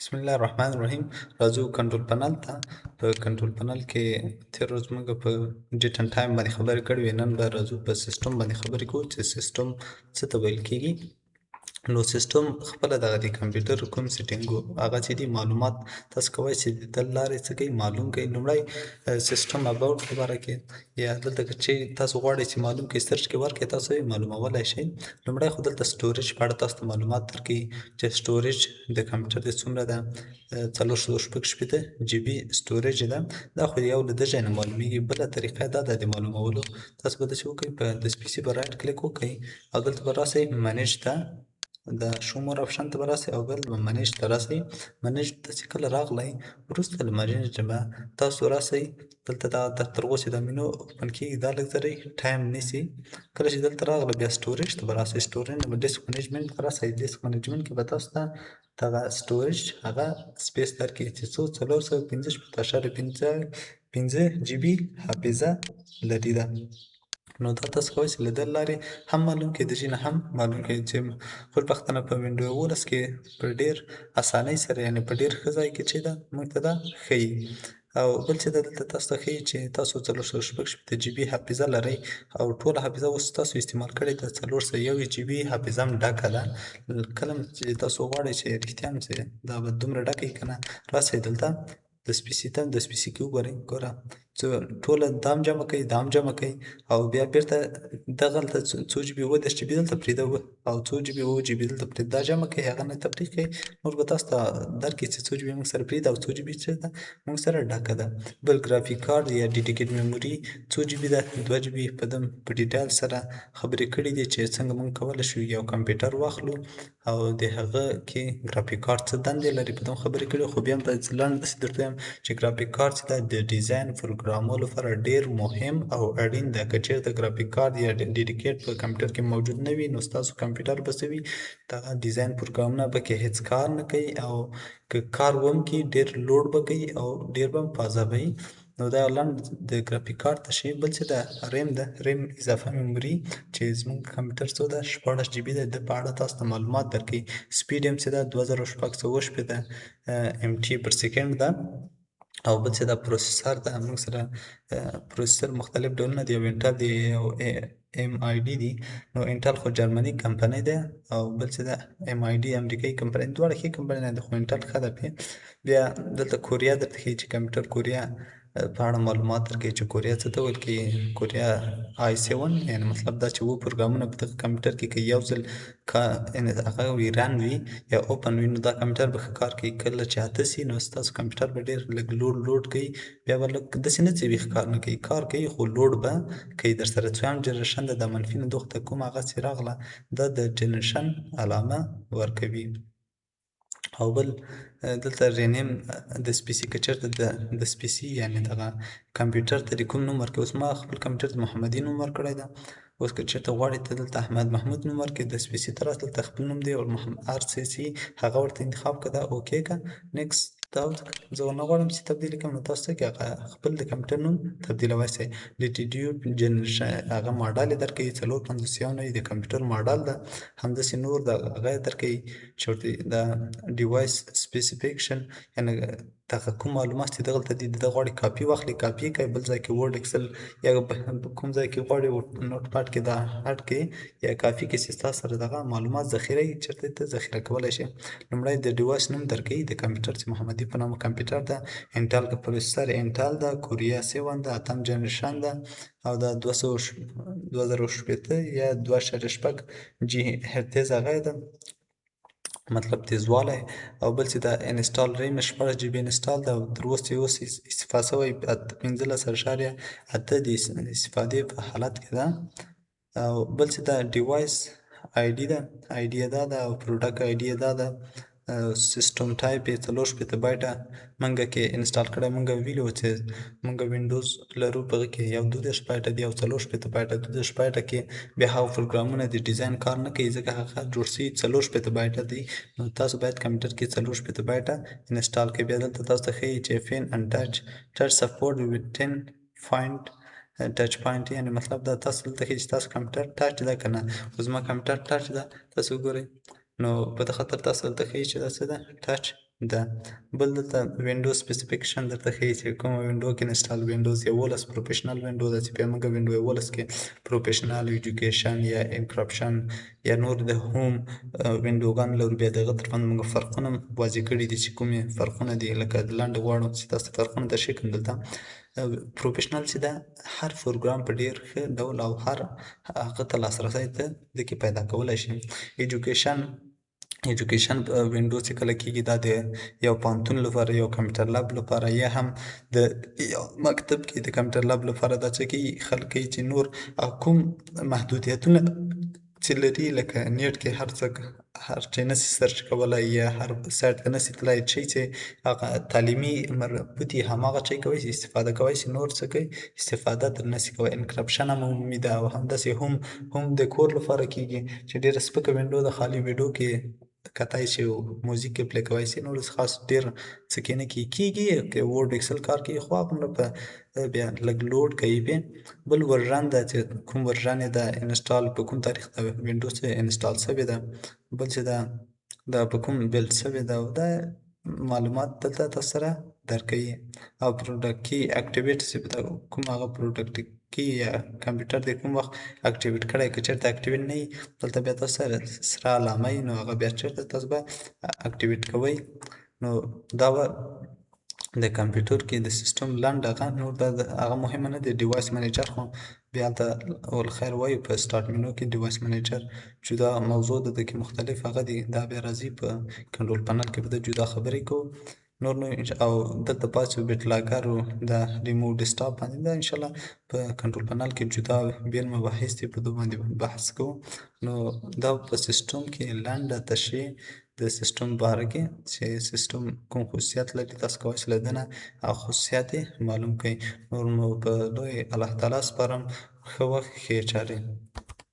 بسم الله الرحمن الرحیم. راځو کنټرول پنل ته. په کنټرول پنل کې تېره ورځ موږ په ډیټ اینډ ټایم باندې خبرې کړې وې. نن به راځو په سیسټم باندې خبرې کوو چې سیسټم څه ته ویل کېږي. نو سیسټم خپله دغه د کمپیوټر کوم سیټینګ هغه چې دي معلومات تاسو کولی شئ د لارې څه کوي معلوم کوي. لومړی سیسټم اباوټ په باره کې یا دلته که چې تاسو غواړئ چې معلوم کړئ سرچ کې ورکړئ تاسو یې معلومولی شئ. لومړی خو دلته سټوریج په اړه تاسو ته معلومات درکوي چې سټوریج د کمپیوټر د څومره ده. 466 جی بي سټوریج ده. دا خو یو له ده ځای نه معلومیږي. بله طریقه دا ده د معلومولو. تاسو به داسې وکړئ په دسپیسي به رایټ کلیک وکړئ او دلته به راسئ منیج ته د شو مور آپشن ته به راسئ او بل به منیج ته راسئ. منیج ته چې کله راغلی وروسته له منیج به تاسو راسئ دلته دا تر اوسه دا مینو اوپن کېږي دا لږ زری ټایم نیسي. کله چې دلته راغله بیا سټوریج ته به راسئ. سټوریج نه به ډیسک منیجمنټ ته راسئ. ډیسک منیجمنټ کې به تاسو ته دغه سټوریج هغه سپیس درکړي چې څو 465.5 جی بي حافظه لري ده. نو دا تاسو کولی شئ له دې لارې هم معلوم کړئ د دې نه هم معلوم کړئ چې خوشبختانه په وینډو 11 کې په ډېر اسانۍ سره یعنې په ډېر ښه ځای کې چې ده موږ ته دا ښیي. او بل چې ده دلته تاسو ته ښیي چې تاسو 466 جی بي حافظه لرئ او ټوله حافظه اوس تاسو استعمال کړې ده 401 جی بي حافظه هم ډکه ده. کله چې تاسو غواړئ چې رښتیا هم چې دا به دومره ډکه وي که نه راسئ دلته دسپیسي ته دسپیسي کې وګورئ. ګوره ټوله دا هم جمع کوي دا هم جمع کوي او بیا بیرته دغلته څو جی بي 32 جی بي دلته پرېږده او څو جی بي 7 جی بي دلته پرېږده. دا جمع کوي هغه نه تفریق کوي. نور به تاسو ته درکړي چې څو جی بي موږ سره پرېږده او څو جی بي چې ده موږ سره ډکه ده. بل ګرافیک کارډ یا ډیډیکیټ میموري څو جی بي ده 2 جی بي په دم په ډیټیل سره خبرې کړي دي چې څنګه موږ کولی شو یو کمپیوټر واخلو او د هغه کې ګرافیک کارډ څه دندې لري په دم خبرې کړي. خو بیا هم لنډ داسې درته وایم چې ګرافیک کارډ چې ده د ډیزاین پروګرامولو لپاره ډېر مهم او اړین ده. که چېرته ګرافیک کارډ یا ډیډیکیټ په کمپیوټر کې موجود نه وي نو ستاسو کمپیوټر به څه وي دغه ډیزاین پروګرامونه به کې هېڅ کار نه کوي او که کار هم کوي ډېر لوډ به کوي او ډېر به هم فازه به وي. نو دا لنډ د ګرافیک کارډ ته شي. بل چې ده ریم ده ریم اضافه میموري چې زموږ کمپیوټر څو ده 16 جی بي ده. د په اړه تاسو ته معلومات درکوي. سپیډ هم چې ده 2680 ام ټي پر سیکنډ ده. او بل چې دا پروسیسر ده موږ سره پروسیسر مختلف ډولونه دي. یو انټل دی یو ام آی ډي دي. نو انټل خو جرمني کمپنۍ ده او بل چې ده ام آی ډي امریکایي کمپنۍ. دواړه ښې کمپنۍ نه دي خو انټل ښه ده پې. بیا دلته کوریا درته ښیي چې کمپیوټر کوریا په اړه معلومات درکوي چې کوریا څه ته ویل کېږي. کوریا آی 7 یعنې مطلب دا چې اووه پروګرامونه په دغه کمپیوټر کې که یو ځل هغه وي رن وي یا اوپن وي نو دا کمپیوټر به ښه کار کوي. کله چې 8 سي نو ستاسو کمپیوټر به ډېر لږ لوډ کوي. بیا به لږ داسې نه چې ویښ کار نه کوي کار کوي خو لوډ به کوي درسره. څویم جنریشن ده د منفي نه دوه ته کوم هغه چې راغله دا د جنریشن علامه ورکوي. او بل دلته رینیم د سپیسي که چېرته د سپیسي یعنې دغه کمپیوټر ته د کوم نوم ورکوي. اوس ما خپل کمپیوټر ته محمدي نوم ورکړی ده. اوس که چېرته غواړئ ته دلته احمد محمود نوم ورکړئ د سپیسي ته راسه دلته خپل نوم دی او ار سی سی هغه ورته انتخاب کړه اوکې کړه نیکسټ دا زه ونه غواړم چې تبدیلي کړم نو تاسو څه کوئ هغه خپل د کمپیوټر نوم تبدیلوی شئ. لیټیټیوډ جنریشن هغه ماډل یې درکوي 459 د کمپیوټر ماډل ده. همداسې نور د هغه یې درکوي چې ورته د ډیوایس سپیسیفیکشن یعنې دغه کوم معلومات چې دغلته دي د ده غواړي کاپي واخلي کاپي کوي بل ځای کې ورډ اکسل یا کوم ځای کې غواړي نوټ پاډ کې دا اډ کړي یا کافي کې چې ستاسو سره دغه معلومات ذخیره وي چېرته ته ذخیره کولی شي. لومړی د ډیوایس نوم درکوي د کمپیوټر چې محمدي په نامه کمپیوټر ده. انټل که پروسیسر انټل ده. کوریا 7 ده 8م جنریشن ده او دا 2060 یا 2.6 جی هرتز هغه ده مطلب تیزوالی. او بل چې دا انسټال ریم 16 جی بي انسټال ده او تر اوسه یې اوس استفاده شوی 15.8 د استفادې په حالت کې ده. او بل چې دا ډیوایس آی ډي ده آی ډي یې دا ده او پروډکټ آی ډي یې دا ده. سیسټم ټایپ یې 4 بایټه موږ کې انسټال کړی. موږ ویلي وو چې موږ وینډوز لرو په هغه کې یو 32 بایټه دی او 4 بایټه 32 بایټه کې بیا هغه پروګرامونه د ډیزاین کار نه کوي ځکه هغه جوړ شوي 4 بایټه دی. نو تاسو باید کمپیوټر کې 4 بایټه انسټال کړئ. بیا دلته تاسو ته ښیي چې فین اینډ ټچ سپورټ وذ 10 پوینټ ټچ پوینټ یعنې مطلب دا تاسو دلته ښیي چې تاسو کمپیوټر ټچ ده که نه. خو زما کمپیوټر ټچ ده تاسو وګورئ نو په دې خاطر تاسو دلته ښیي چې دا څه ده ټچ ده. بل دلته وینډو سپیسیفیکیشن درته ښیي چې کومه وینډو کې انسټال وینډوز 11 پروفیشنل وینډو ده چې بیا موږ وینډو 11 کې پروفیشنل ایجوکیشن یا انکرپشن یا نور د هوم وینډوګانو لرو. بیا د هغه ترمنځ موږ فرقونه واضح کړي دي چې کومې فرقونه دي، لکه لنډ غواړو چې تاسو فرقونه درشي کړم. دلته پروفیشنل چې ده هر پروګرام په ډیر ښه ډول او هر هغه ته لاسرسی ته دکې پیدا کولی شي. ایجوکیشن وینډو چې کله کېږي دا د یو پوهنتون لپاره، یو کمپیوټر لب لپاره، یا هم د یو مکتب کې د کمپیوټر لب لپاره دا څه کوي خلک کوي چې نور کوم محدودیتونه چې لري، لکه نیټ کې هر چی نسي سرچ کولی یا هر سایټ ته نسي تللی، چی چې هغه تعلیمي مربوط وي هماغه چی کوی شي استفاده کوی شي، نور څه کوي استفاده ترې نسي کوی. انکرپشن هم عمومي ده او همداسې هم د کور لپاره کېږي چې ډېره سپکه وینډو ده، خالي ویډیو کې کتای شي او موزیک کې پلی کوی شي، نور خاص ډېر څه کې نه کېږي. که ورډ ایکسل کار کوي خو هغومره په بیا لږ لوډ کوي. بیا بل ورژن ده چې کوم ورژن یې ده انسټال په کوم تاریخ د وینډو څه انسټال شوې ده، بل چې ده دا په کوم بیلډ شوې ده، او دا معلومات دلته تاسو سره درکوي. او پروډکټ کی اکټیویټ چې کوم هغه پروډکټ کی یا کمپیوټر دې کوم وخت اکټیویټ کړی، که چېرته اکټیویټ نه وي دلته بیا تاسو سره سره علامه وي، نو هغه بیا چېرته تاسو به اکټیویټ کوئ. نو دا به د کمپیوټر کې د سیسټم لنډ هغه، نور دا هغه مهمه نه دی. ډیوایس منیجر خو بیا هلته والخیر وایو په سټارټ منو کې ډیوایس منیجر جدا موضوع ده، دکې مختلف هغه دي، دا بیا راځي په کنټرول پنل کې به د جدا خبرې کوو. نور نو او دلته پاتې بیټ لاګر او د ریموو ډیسکټاپ باندې دا انشاءالله په کنټرول پنل کې جدا بیل مباحث دي، په دو باندې بحث کوو. نو دا په سیسټم کې لنډه تشریح د سیسټم باره کې چې سیسټم کوم خصوصیت لري، تاسو کولی شئ له ده نه هغه خصوصیات یې معلوم کړئ. نور مو په لوی الله تعالی سپارم. ښه وخت، ښې چارې.